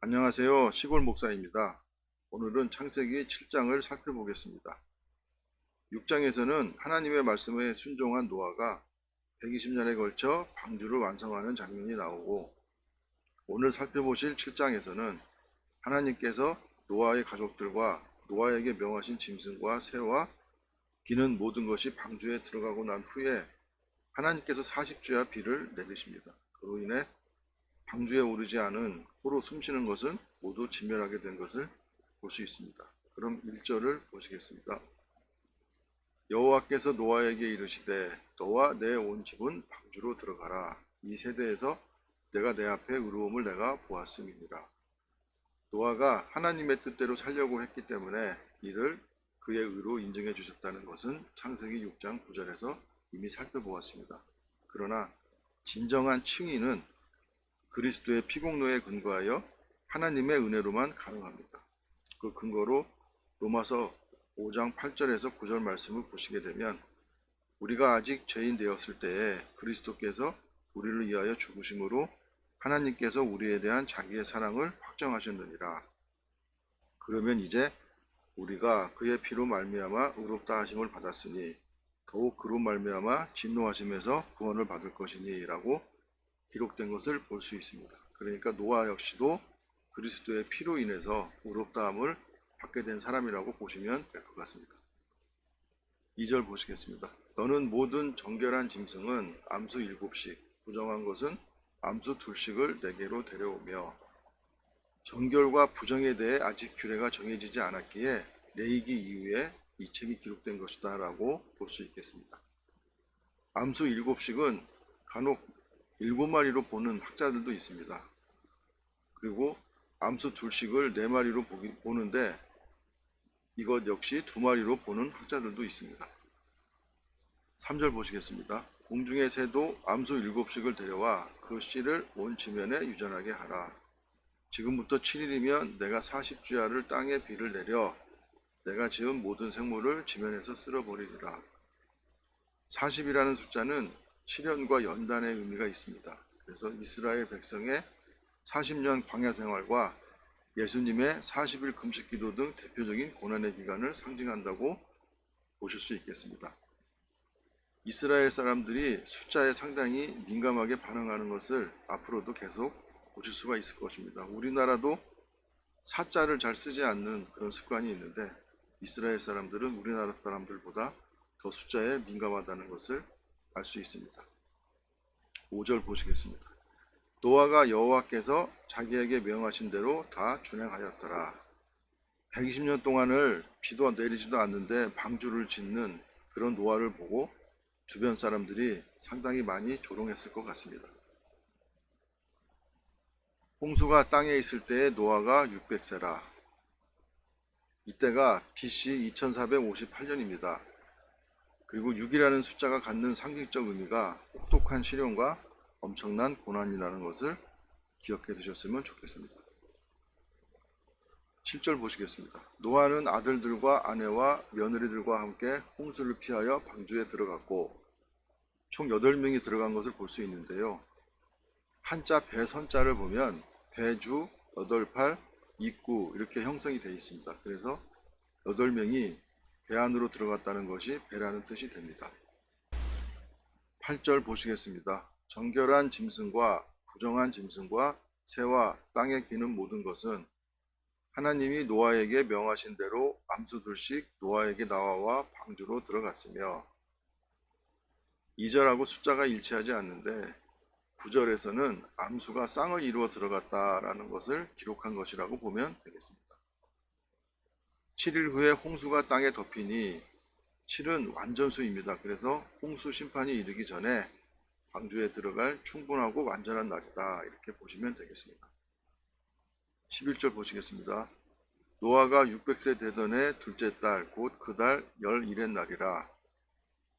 안녕하세요. 시골 목사입니다. 오늘은 창세기 7장을 살펴보겠습니다. 6장에서는 하나님의 말씀에 순종한 노아가 120년에 걸쳐 방주를 완성하는 장면이 나오고, 오늘 살펴보실 7장에서는 하나님께서 노아의 가족들과 노아에게 명하신 짐승과 새와 기는 모든 것이 방주에 들어가고 난 후에 하나님께서 40주야 비를 내리십니다. 그로 인해 방주에 오르지 않은 코로 숨쉬는 것은 모두 진멸하게 된 것을 볼 수 있습니다. 그럼 1절을 보시겠습니다. 여호와께서 노아에게 이르시되 너와 내 온 집은 방주로 들어가라. 이 세대에서 내가 내 앞에 의로움을 내가 보았음이니라. 노아가 하나님의 뜻대로 살려고 했기 때문에 이를 그의 의로 인정해 주셨다는 것은 창세기 6장 9절에서 이미 살펴보았습니다. 그러나 진정한 칭의는 그리스도의 피공로에 근거하여 하나님의 은혜로만 가능합니다. 그 근거로 로마서 5장 8절에서 9절 말씀을 보시게 되면, 우리가 아직 죄인 되었을 때에 그리스도께서 우리를 위하여 죽으심으로 하나님께서 우리에 대한 자기의 사랑을 확정하셨느니라. 그러면 이제 우리가 그의 피로 말미암아 의롭다 하심을 받았으니 더욱 그로 말미암아 진노하심에서 구원을 받을 것이니 라고 기록된 것을 볼 수 있습니다. 그러니까 노아 역시도 그리스도의 피로 인해서 의롭다함을 받게 된 사람이라고 보시면 될 것 같습니다. 2절 보시겠습니다. 너는 모든 정결한 짐승은 암수 7씩, 부정한 것은 암수 2씩을 내게로 데려오며, 정결과 부정에 대해 아직 규례가 정해지지 않았기에 레위기 이후에 이 책이 기록된 것이다 라고 볼 수 있겠습니다. 암수 7씩은 간혹 7마리로 보는 학자들도 있습니다. 그리고 암수 2씩을 4마리로 보는데 이것 역시 2마리로 보는 학자들도 있습니다. 3절 보시겠습니다. 공중의 새도 암수 7씩을 데려와 그 씨를 온 지면에 유전하게 하라. 지금부터 7일이면 내가 40주야를 땅에 비를 내려 내가 지은 모든 생물을 지면에서 쓸어버리리라. 40이라는 숫자는 시련과 연단의 의미가 있습니다. 그래서 이스라엘 백성의 40년 광야 생활과 예수님의 40일 금식 기도 등 대표적인 고난의 기간을 상징한다고 보실 수 있겠습니다. 이스라엘 사람들이 숫자에 상당히 민감하게 반응하는 것을 앞으로도 계속 보실 수가 있을 것입니다. 우리나라도 사자를 잘 쓰지 않는 그런 습관이 있는데, 이스라엘 사람들은 우리나라 사람들보다 더 숫자에 민감하다는 것을 알 수 있습니다. 5절 보시겠습니다. 노아가 여호와께서 자기에게 명하신 대로 다 준행하였더라. 120년 동안을 비도 내리지도 않는데 방주를 짓는 그런 노아를 보고 주변 사람들이 상당히 많이 조롱했을 것 같습니다. 홍수가 땅에 있을 때의 노아가 600세라. 이때가 BC 2458년입니다. 그리고 6이라는 숫자가 갖는 상징적 의미가 혹독한 시련과 엄청난 고난이라는 것을 기억해 두셨으면 좋겠습니다. 7절 보시겠습니다. 노아는 아들들과 아내와 며느리들과 함께 홍수를 피하여 방주에 들어갔고, 총 8명이 들어간 것을 볼 수 있는데요. 한자 배선자를 보면 배주, 8팔, 입구 이렇게 형성이 되어 있습니다. 그래서 8명이 배 안으로 들어갔다는 것이 배라는 뜻이 됩니다. 8절 보시겠습니다. 정결한 짐승과 부정한 짐승과 새와 땅에 기는 모든 것은 하나님이 노아에게 명하신 대로 암수 2씩 노아에게 나와 방주로 들어갔으며, 2절하고 숫자가 일치하지 않는데 9절에서는 암수가 쌍을 이루어 들어갔다라는 것을 기록한 것이라고 보면 되겠습니다. 7일 후에 홍수가 땅에 덮이니 7은 완전수입니다. 그래서 홍수 심판이 이르기 전에 방주에 들어갈 충분하고 완전한 날이다, 이렇게 보시면 되겠습니다. 11절 보시겠습니다. 노아가 600세 되던 해 둘째 달 곧 그 달 11의 날이라.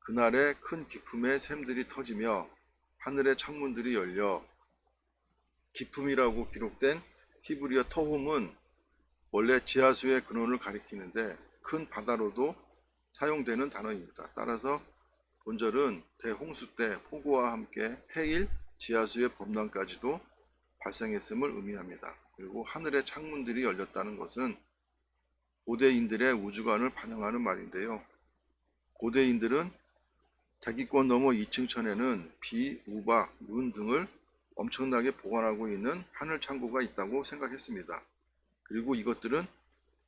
그날에 큰 기품의 샘들이 터지며 하늘의 창문들이 열려. 기품이라고 기록된 히브리어 터홈은 원래 지하수의 근원을 가리키는데 큰 바다로도 사용되는 단어입니다. 따라서 본절은 대홍수 때 폭우와 함께 해일, 지하수의 범람까지도 발생했음을 의미합니다. 그리고 하늘의 창문들이 열렸다는 것은 고대인들의 우주관을 반영하는 말인데요. 고대인들은 대기권 너머 2층 천에는 비, 우박, 눈 등을 엄청나게 보관하고 있는 하늘 창고가 있다고 생각했습니다. 그리고 이것들은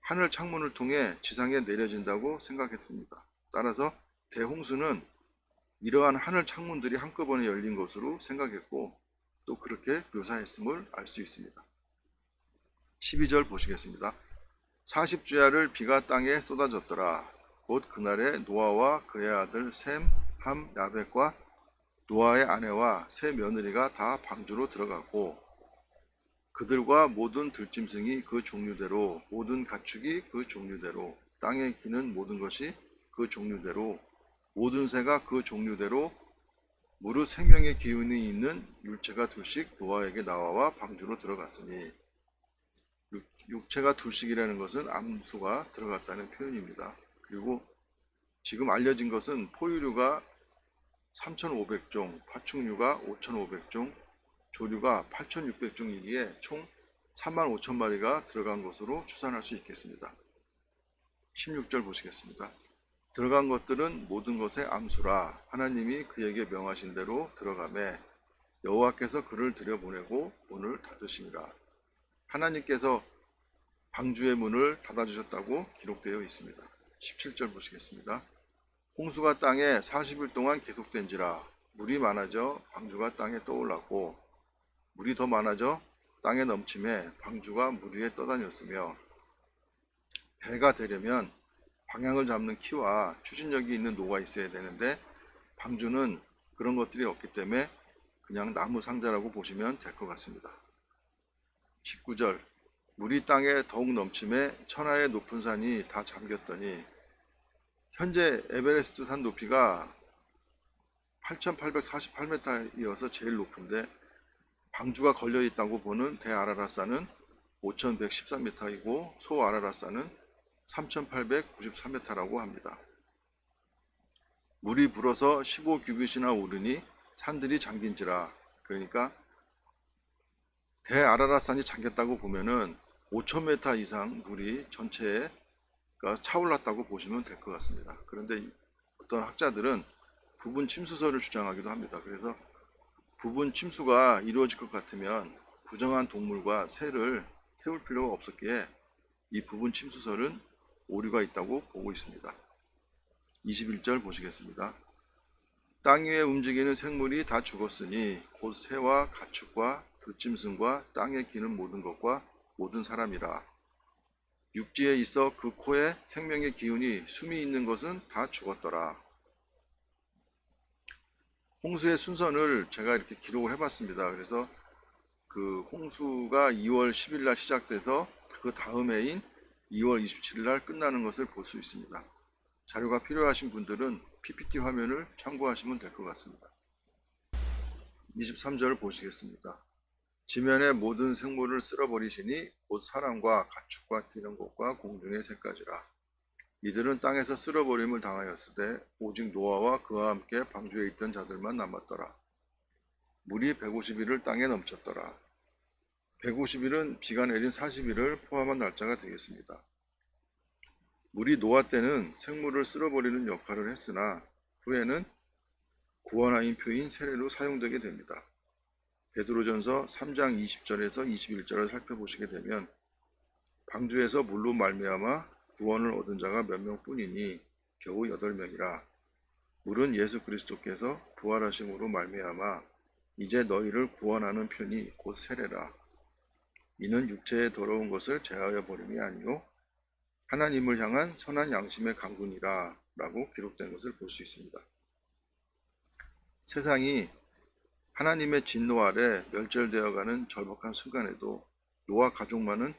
하늘 창문을 통해 지상에 내려진다고 생각했습니다. 따라서 대홍수는 이러한 하늘 창문들이 한꺼번에 열린 것으로 생각했고 또 그렇게 묘사했음을 알 수 있습니다. 12절 보시겠습니다. 40주야를 비가 땅에 쏟아졌더라. 곧 그날에 노아와 그의 아들 셈, 함, 야벳과 노아의 아내와 세 며느리가 다 방주로 들어갔고 그들과 모든 들짐승이 그 종류대로 모든 가축이 그 종류대로 땅에 기는 모든 것이 그 종류대로 모든 새가 그 종류대로 무릇 생명의 기운이 있는 율체가 둘씩 노아에게 나와 방주로 들어갔으니 육체가 둘씩이라는 것은 암수가 들어갔다는 표현입니다. 그리고 지금 알려진 것은 포유류가 3,500종, 파충류가 5,500종, 조류가 8,600종이기에 총 35,000마리가 들어간 것으로 추산할 수 있겠습니다. 16절 보시겠습니다. 들어간 것들은 모든 것의 암수라 하나님이 그에게 명하신 대로 들어가매 여호와께서 그를 들여보내고 문을 닫으시니라. 하나님께서 방주의 문을 닫아주셨다고 기록되어 있습니다. 17절 보시겠습니다. 홍수가 땅에 40일 동안 계속된지라 물이 많아져 방주가 땅에 떠올랐고 물이 더 많아져 땅에 넘침에 방주가 물 위에 떠다녔으며 배가 되려면 방향을 잡는 키와 추진력이 있는 노가 있어야 되는데 방주는 그런 것들이 없기 때문에 그냥 나무 상자라고 보시면 될 것 같습니다. 19절 물이 땅에 더욱 넘침에 천하의 높은 산이 다 잠겼더니 현재 에베레스트 산 높이가 8,848m이어서 제일 높은데 방주가 걸려 있다고 보는 대아라라산은 5,113m이고 소아라라산은 3,893m라고 합니다. 물이 불어서 15규빗이나 오르니 산들이 잠긴지라. 그러니까 대아라라산이 잠겼다고 보면은 5,000m 이상 물이 전체에 차올랐다고 보시면 될 것 같습니다. 그런데 어떤 학자들은 부분 침수설을 주장하기도 합니다. 그래서 부분 침수가 이루어질 것 같으면 부정한 동물과 새를 태울 필요가 없었기에 이 부분 침수설은 오류가 있다고 보고 있습니다. 21절 보시겠습니다. 땅 위에 움직이는 생물이 다 죽었으니 곧 새와 가축과 들짐승과 땅에 기는 모든 것과 모든 사람이라. 육지에 있어 그 코에 생명의 기운이 숨이 있는 것은 다 죽었더라. 홍수의 순서를 제가 이렇게 기록을 해봤습니다. 그래서 그 홍수가 2월 10일 날 시작돼서 그 다음 해인 2월 27일 날 끝나는 것을 볼 수 있습니다. 자료가 필요하신 분들은 PPT 화면을 참고하시면 될 것 같습니다. 23절을 보시겠습니다. 지면의 모든 생물을 쓸어버리시니 곧 사람과 가축과 기는 것과 공중의 새까지라. 이들은 땅에서 쓸어버림을 당하였으되 오직 노아와 그와 함께 방주에 있던 자들만 남았더라. 물이 150일을 땅에 넘쳤더라. 150일은 비가 내린 40일을 포함한 날짜가 되겠습니다. 물이 노아 때는 생물을 쓸어버리는 역할을 했으나 후에는 구원하인 표인 세례로 사용되게 됩니다. 베드로전서 3장 20절에서 21절을 살펴보시게 되면 방주에서 물로 말미암아 구원을 얻은 자가 몇 명뿐이니 겨우 8명이라. 물은 예수 그리스도께서 부활하심으로 말미암아 이제 너희를 구원하는 편이 곧 세례라. 이는 육체의 더러운 것을 제하여 버림이 아니요 하나님을 향한 선한 양심의 강군이라 라고 기록된 것을 볼 수 있습니다. 세상이 하나님의 진노 아래 멸절되어가는 절박한 순간에도 노아 가족만은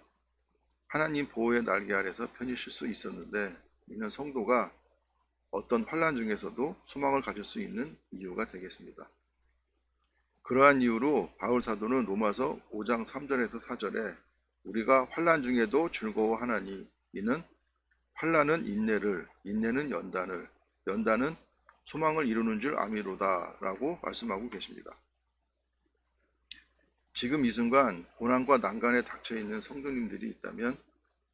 하나님 보호의 날개 아래서 편히 쉴 수 있었는데 이는 성도가 어떤 환난 중에서도 소망을 가질 수 있는 이유가 되겠습니다. 그러한 이유로 바울 사도는 로마서 5장 3절에서 4절에 우리가 환난 중에도 즐거워하나니 이는 환난은 인내를, 인내는 연단을, 연단은 소망을 이루는 줄 아미로다 라고 말씀하고 계십니다. 지금 이 순간 고난과 난간에 닥쳐 있는 성도님들이 있다면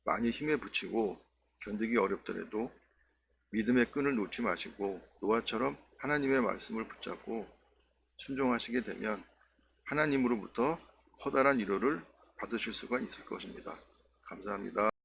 많이 힘에 부치고 견디기 어렵더라도 믿음의 끈을 놓지 마시고 노아처럼 하나님의 말씀을 붙잡고 순종하시게 되면 하나님으로부터 커다란 위로를 받으실 수가 있을 것입니다. 감사합니다.